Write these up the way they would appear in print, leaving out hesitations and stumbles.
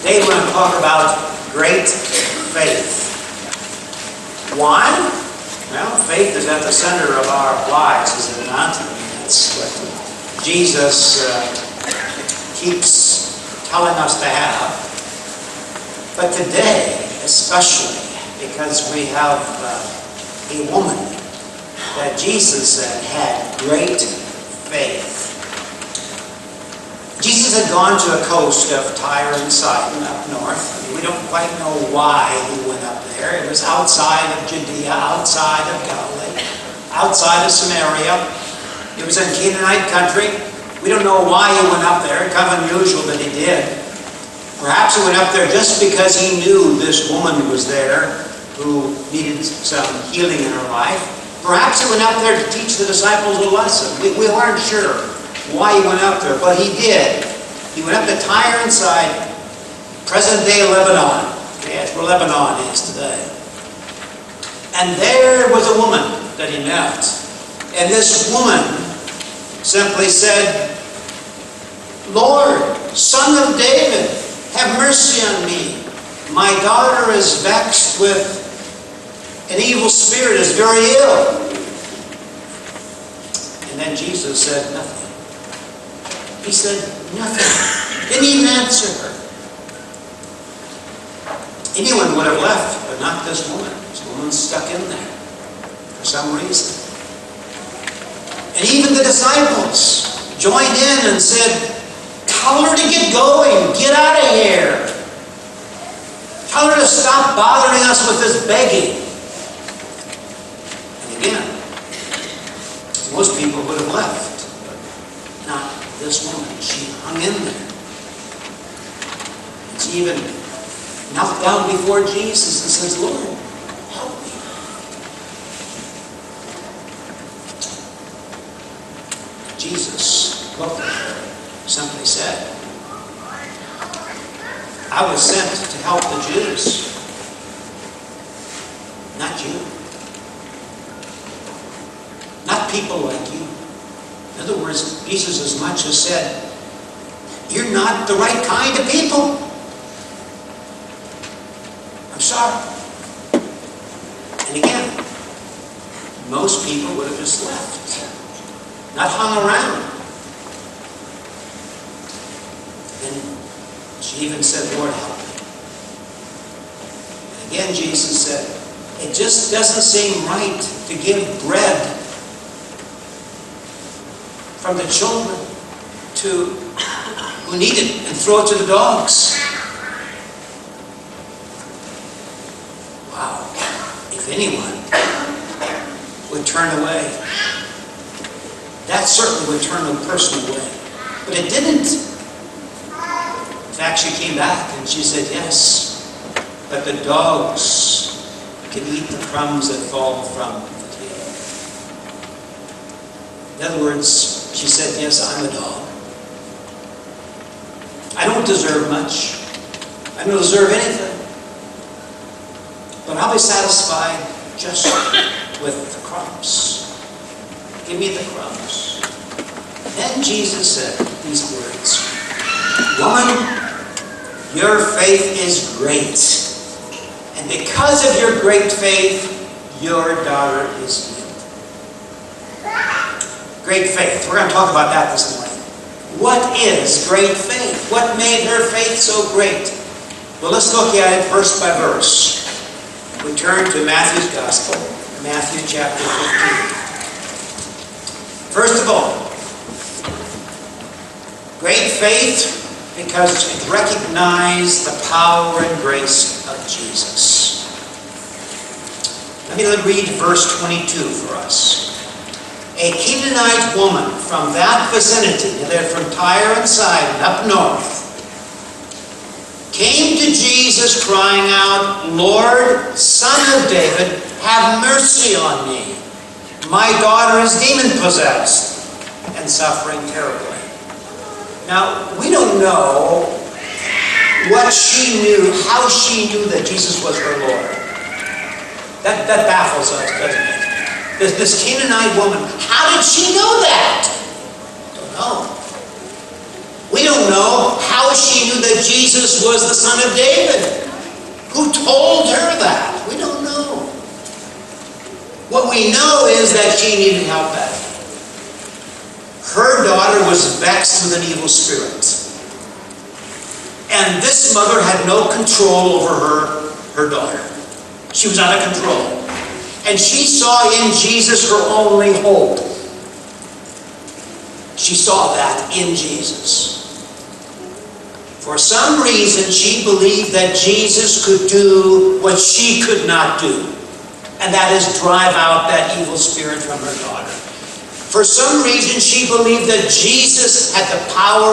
Today we're going to talk about great faith. Why? Well, faith is at the center of our lives, is it not? That's what Jesus keeps telling us to have. But today, especially, because we have a woman that Jesus said had great faith. Jesus had gone to the coast of Tyre and Sidon up north. We don't quite know why he went up there. It was outside of Judea, outside of Galilee, outside of Samaria. It was in Canaanite country. We don't know why he went up there. It's kind of unusual that he did. Perhaps he went up there just because he knew this woman was there who needed some healing in her life. Perhaps he went up there to teach the disciples a lesson. We aren't sure why he went up there, but he did. He went up to Tyre and Sidon, present-day Lebanon. That's where Lebanon is today. And there was a woman that he met. And this woman simply said, "Lord, Son of David, have mercy on me. My daughter is vexed with an evil spirit, is very ill." And then Jesus said nothing. He said nothing. Didn't even answer her. Anyone would have left, but not this woman. This woman's stuck in there for some reason. And even the disciples joined in and said, "Tell her to get going. Get out of here. Tell her to stop bothering us with this begging." And again, most people would have left, but not this woman. She hung in there. And she even knelt down before Jesus and says, "Lord, help me." Jesus looked at her, simply said, "I was sent to help the Jews, not you. Not people like you." In other words, Jesus as much as said, "You're not the right kind of people. I'm sorry." And again, most people would have just left, not hung around. And she even said, "Lord, help me." And again, Jesus said, "It just doesn't seem right to give bread from the children to who need it and throw it to the dogs." Wow. If anyone would turn away, that certainly would turn a person away. But it didn't. In fact, she came back and she said, "Yes, but the dogs can eat the crumbs that fall from the table." In other words, she said, "Yes, I'm a dog. I don't deserve much. I don't deserve anything. But I'll be satisfied just with the crumbs. Give me the crumbs." Then Jesus said these words, "Woman, your faith is great. And because of your great faith, your daughter is healed." Great faith. We're going to talk about that this morning. What is great faith? What made her faith so great? Well, let's look at it verse by verse. We turn to Matthew's Gospel, Matthew chapter 15. First of all, great faith because it recognized the power and grace of Jesus. Let me read verse 22 for us. A Canaanite woman from that vicinity, they're from Tyre and Sidon, up north, came to Jesus crying out, "Lord, Son of David, have mercy on me. My daughter is demon-possessed and suffering terribly." Now, we don't know what she knew, how she knew that Jesus was her Lord. That baffles us, doesn't it? This Canaanite woman, how did she know that? Don't know. We don't know how she knew that Jesus was the Son of David. Who told her that? We don't know. What we know is that she needed help badly. Her daughter was vexed with an evil spirit. And this mother had no control over her daughter. She was out of control. And she saw in Jesus her only hope. She saw that in Jesus. For some reason, she believed that Jesus could do what she could not do. And that is drive out that evil spirit from her daughter. For some reason, she believed that Jesus had the power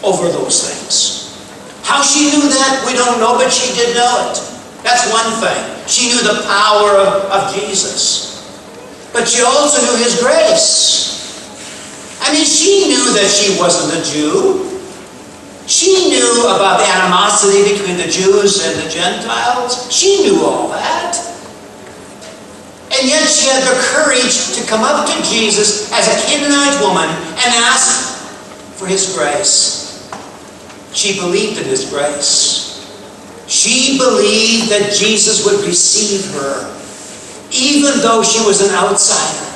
over those things. How she knew that, we don't know, but she did know it. That's one thing. She knew the power of Jesus. But she also knew His grace. I mean, she knew that she wasn't a Jew. She knew about the animosity between the Jews and the Gentiles. She knew all that. And yet she had the courage to come up to Jesus as a Canaanite woman and ask for His grace. She believed in His grace. She believed that Jesus would receive her, even though she was an outsider.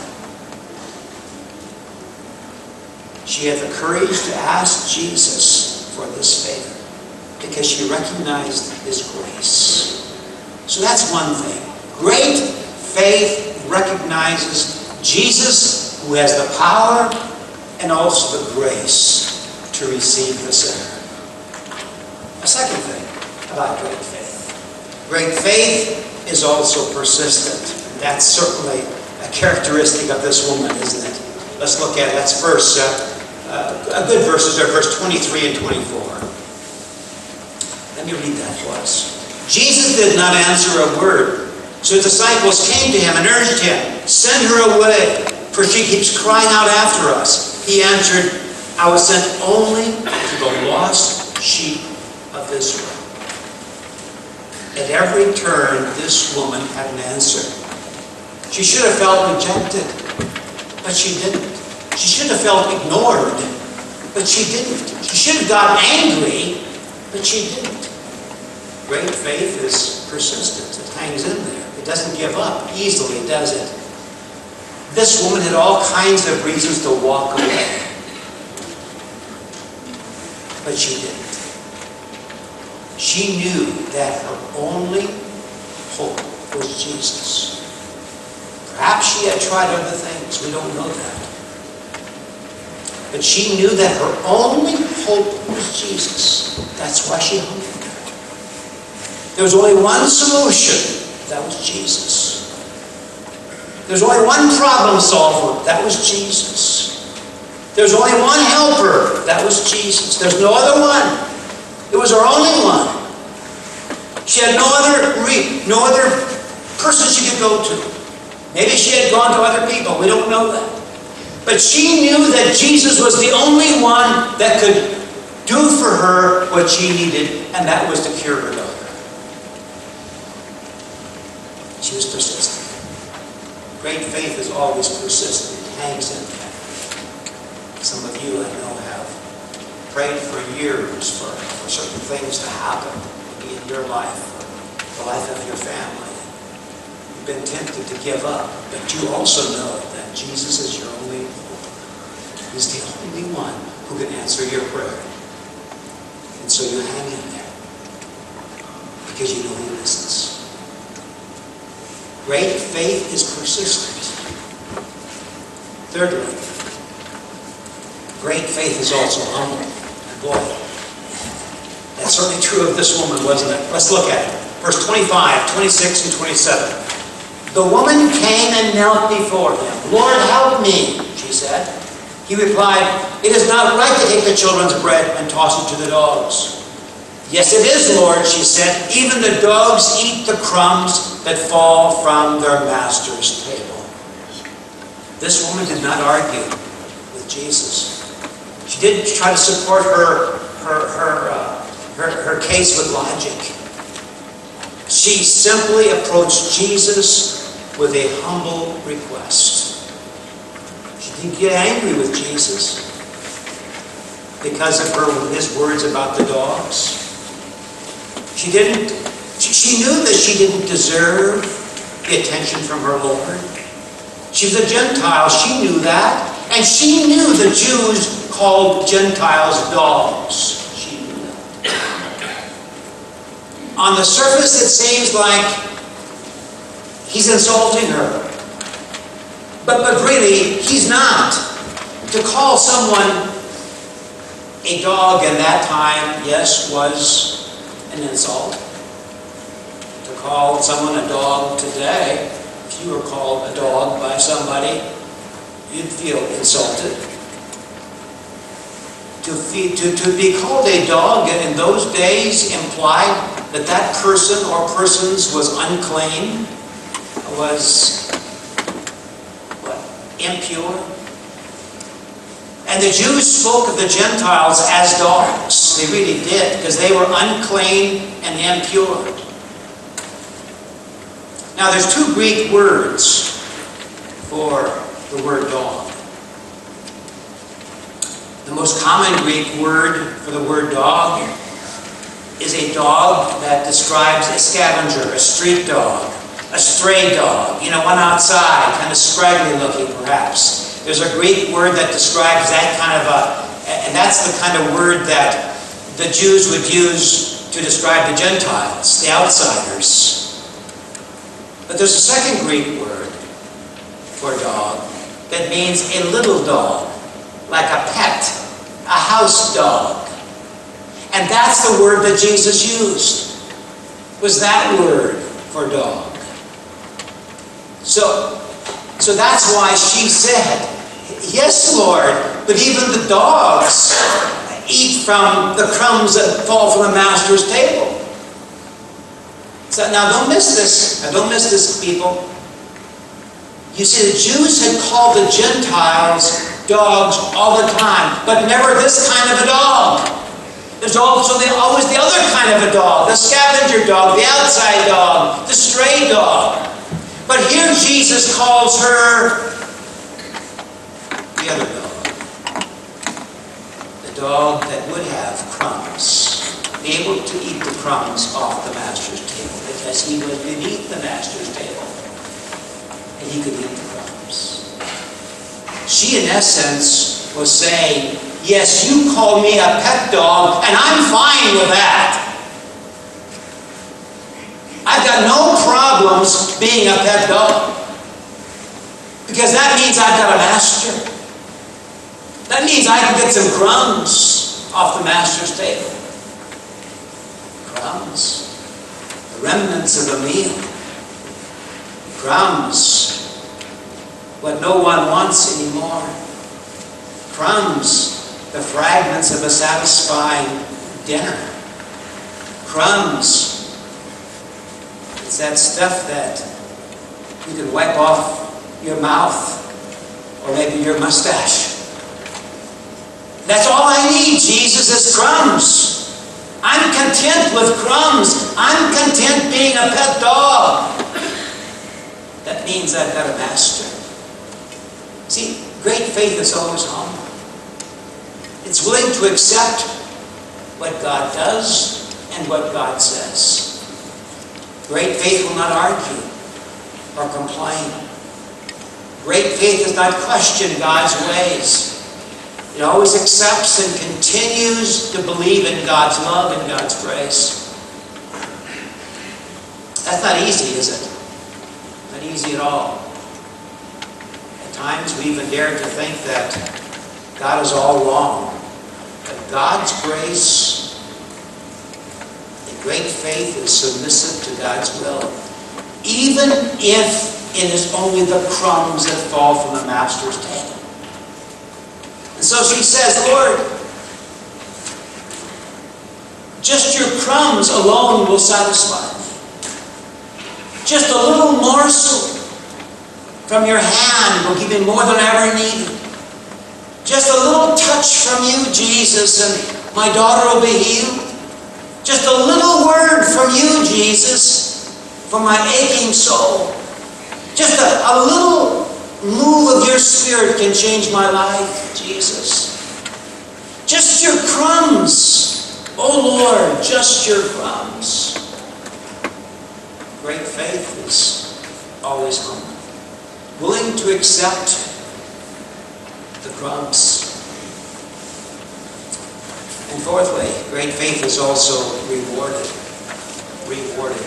She had the courage to ask Jesus for this favor because she recognized His grace. So that's one thing. Great faith recognizes Jesus, who has the power and also the grace to receive the sinner. A second thing about great faith. Great faith is also persistent. That's certainly a characteristic of this woman, isn't it? Let's look at it. That's a good verses are verse 23 and 24. Let me read that for us. Jesus did not answer a word. So His disciples came to Him and urged Him, "Send her away, for she keeps crying out after us." He answered, "I was sent only to the lost sheep of Israel." At every turn, this woman had an answer. She should have felt rejected, but she didn't. She should have felt ignored, but she didn't. She should have got angry, but she didn't. Great faith is persistent. It hangs in there. It doesn't give up easily, does it? This woman had all kinds of reasons to walk away, but she didn't. She knew that her only hope was Jesus. Perhaps she had tried other things. We don't know that. But she knew that her only hope was Jesus. That's why she hung in there. There was only one solution. That was Jesus. There's only one problem solver. That was Jesus. There's only one helper. That was Jesus. There's no other one. It was her only one. She had no other person she could go to. Maybe she had gone to other people. We don't know that. But she knew that Jesus was the only one that could do for her what she needed, and that was to cure her daughter. She was persistent. Great faith is always persistent. It hangs in there. Some of you, I know, have prayed for years for certain things to happen, maybe in your life, or the life of your family. You've been tempted to give up, but you also know that Jesus is your only hope. He's the only one who can answer your prayer. And so you hang in there because you know He listens. Great faith is persistent. Thirdly, great faith is also humble. And boy, that's certainly true of this woman, wasn't it? Let's look at it. Verse 25, 26, and 27. The woman came and knelt before Him. "Lord, help me," she said. He replied, "It is not right to take the children's bread and toss it to the dogs." "Yes, it is, Lord," she said. "Even the dogs eat the crumbs that fall from their master's table." This woman did not argue with Jesus. She didn't try to support her case with logic. She simply approached Jesus with a humble request. She didn't get angry with Jesus, because of his words about the dogs. She knew that she didn't deserve the attention from her Lord. She was a Gentile, she knew that. And she knew the Jews called Gentiles dogs. She knew that. On the surface, it seems like he's insulting her. But really, he's not. To call someone a dog in that time, yes, was an insult. To call someone a dog today, if you were called a dog by somebody, you'd feel insulted. To be called a dog in those days implied that that person or persons was unclean, was impure. And the Jews spoke of the Gentiles as dogs. They really did, because they were unclean and impure. Now there's two Greek words for the word dog. The most common Greek word for the word dog is a dog that describes a scavenger, a street dog, a stray dog, one outside, kind of scraggly looking perhaps. There's a Greek word that describes that kind of and that's the kind of word that the Jews would use to describe the Gentiles, the outsiders. But there's a second Greek word for dog that means a little dog, like a pet, a house dog. And that's the word that Jesus used, was that word for dog. So that's why she said, yes, Lord, but even the dogs eat from the crumbs that fall from the master's table. So now don't miss this. Now don't miss this, people. You see, the Jews had called the Gentiles dogs all the time, but never this kind of a dog. There's also always the other kind of a dog, the scavenger dog, the outside dog, the stray dog. But here Jesus calls her the other dog. The dog that would have crumbs, be able to eat the crumbs off the master's table, because he was beneath the master's table, and he could eat the crumbs. She, in essence, was saying, yes, you call me a pet dog, and I'm fine with that. I've got no problems being a pet dog, because that means I've got a master. That means I can get some crumbs off the master's table. Crumbs. The remnants of a meal. Crumbs. What no one wants anymore. Crumbs. The fragments of a satisfying dinner. Crumbs. It's that stuff that you can wipe off your mouth or maybe your mustache. That's all I need, Jesus, is crumbs. I'm content with crumbs. I'm content being a pet dog. That means I've got a master. See, great faith is always humble. It's willing to accept what God does and what God says. Great faith will not argue or complain. Great faith does not question God's ways. It always accepts and continues to believe in God's love and God's grace. That's not easy, is it? Not easy at all. At times we even dare to think that God is all wrong. But God's grace and great faith is submissive to God's will. Even if it is only the crumbs that fall from the master's table. And so she says, Lord, just your crumbs alone will satisfy me. Just a little morsel from your hand will give me more than I ever needed. Just a little touch from you, Jesus, and my daughter will be healed. Just a little word from you, Jesus, for my aching soul. Just a little move of your Spirit can change my life, Jesus. Just your crumbs. Oh Lord, just your crumbs. Great faith is always humble, willing to accept the crumbs. And fourthly, great faith is also rewarded. Rewarded.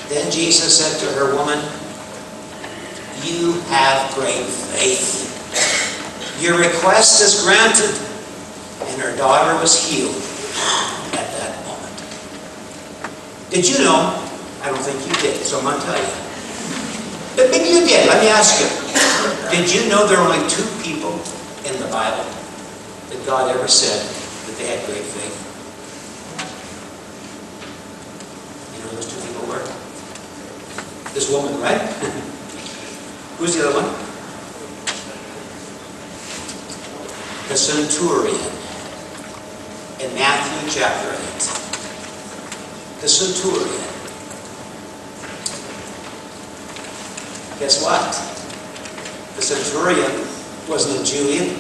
Then Jesus said to her, "Woman, you have great faith. Your request is granted." And her daughter was healed at that moment. Did you know? I don't think you did, so I'm going to tell you. But maybe you did. Let me ask you. Did you know there are only 2 people in the Bible that God ever said that they had great faith? You know who those 2 people were? This woman, right? Who's the other one? The centurion in Matthew chapter 8. The centurion. Guess what? The centurion wasn't a Julian.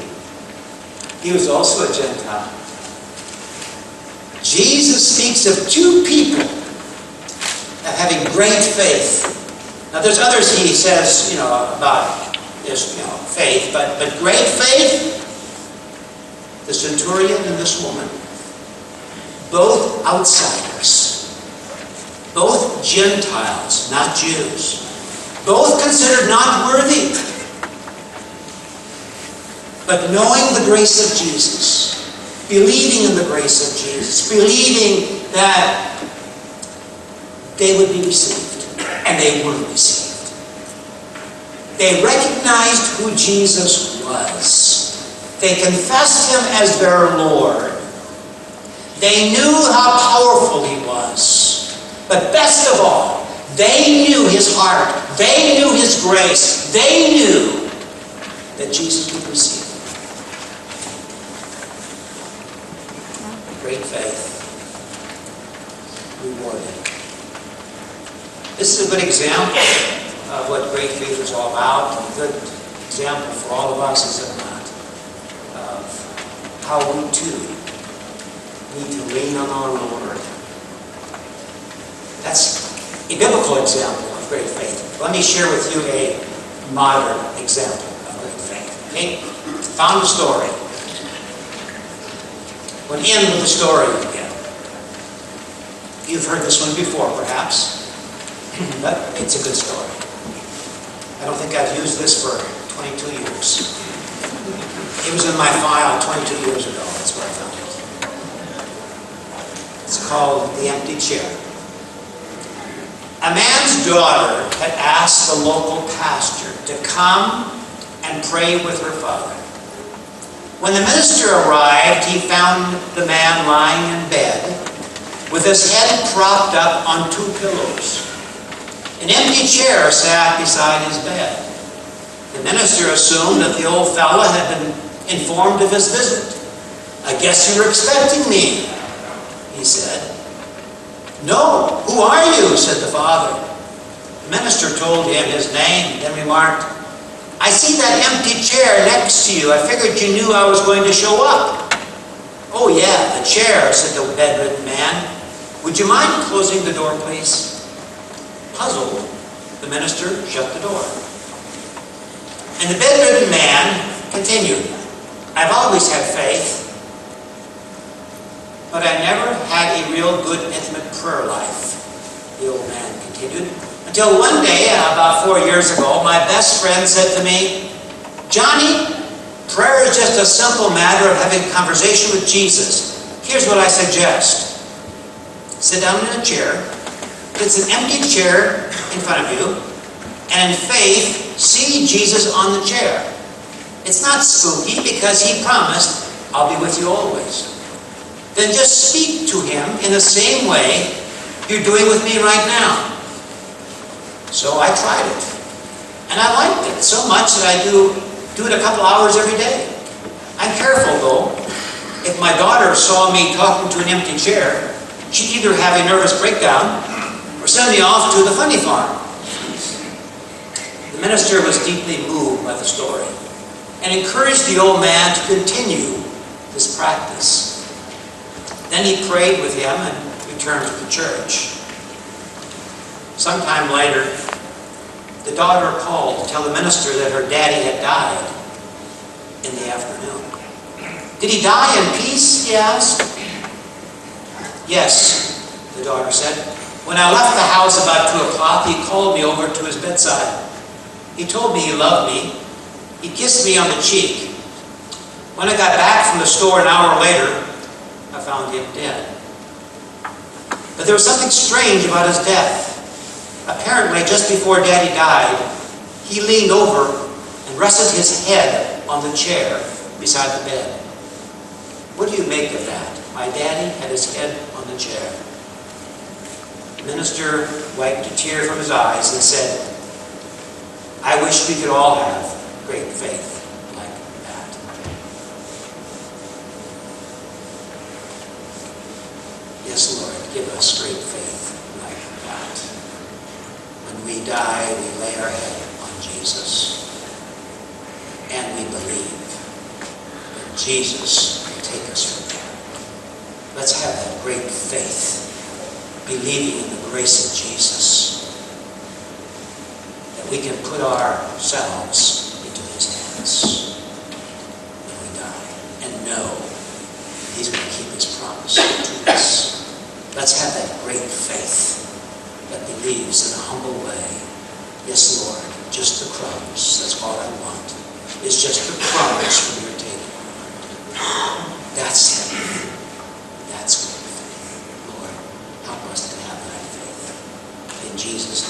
He was also a Gentile. Jesus speaks of 2 people of having great faith. Now there's others he says, about this, faith, but great faith, the centurion and this woman, both outsiders, both Gentiles, not Jews, both considered not worthy, but knowing the grace of Jesus, believing in the grace of Jesus, believing that they would be received, and they were received. They recognized who Jesus was. They confessed him as their Lord. They knew how powerful he was. But best of all, they knew his heart. They knew his grace. They knew that Jesus would receive them. Great faith. Rewarded. This is a good example of what great faith is all about. A good example for all of us, is it not? Of how we too need to lean on our Lord. That's a biblical example of great faith. Let me share with you a modern example of great faith. Okay? Found a story. We'll end with the story again. You've heard this one before, perhaps, but it's a good story. I don't think I've used this for 22 years. It was in my file 22 years ago. That's where I found it. It's called The Empty Chair. A man's daughter had asked the local pastor to come and pray with her father. When the minister arrived, he found the man lying in bed with his head propped up on 2 pillows. An empty chair sat beside his bed. The minister assumed that the old fellow had been informed of his visit. "I guess you were expecting me," he said. "No, who are you?" said the father. The minister told him his name, then remarked, "I see that empty chair next to you. I figured you knew I was going to show up." "Oh yeah, the chair," said the bedridden man. "Would you mind closing the door, please?" Puzzled, the minister shut the door. And the bedridden man continued, "I've always had faith, but I never had a real good intimate prayer life," the old man continued, "until one day, about 4 years ago, my best friend said to me, 'Johnny, prayer is just a simple matter of having a conversation with Jesus. Here's what I suggest. Sit down in a chair. It's an empty chair in front of you, and in faith, see Jesus on the chair. It's not spooky because he promised, I'll be with you always. Then just speak to him in the same way you're doing with me right now.' So I tried it, and I liked it so much that I do it a couple hours every day. I'm careful though. If my daughter saw me talking to an empty chair, she'd either have a nervous breakdown or send me off to the funny farm." The minister was deeply moved by the story and encouraged the old man to continue this practice. Then he prayed with him and returned to the church. Sometime later, the daughter called to tell the minister that her daddy had died in the afternoon. "Did he die in peace?" he asked. "Yes," the daughter said. "When I left the house about 2 o'clock, he called me over to his bedside. He told me he loved me. He kissed me on the cheek. When I got back from the store an hour later, I found him dead." But there was something strange about his death. Apparently, just before Daddy died, he leaned over and rested his head on the chair beside the bed. What do you make of that? My daddy had his head on the chair. The minister wiped a tear from his eyes and said, "I wish we could all have great faith like that." Yes, Lord, give us great faith like that. When we die, we lay our head on Jesus, and we believe that Jesus will take us from there. Let's have that great faith, believing in the grace of Jesus, that we can put ourselves into his hands when we die, and know that he's going to keep his promise to us. Let's have that great faith that believes in a humble way. Yes, Lord, just the crumbs, that's all I want. It's just the crumbs from your table. That's heaven. That's great faith. Lord, help us to have that faith. In Jesus' name.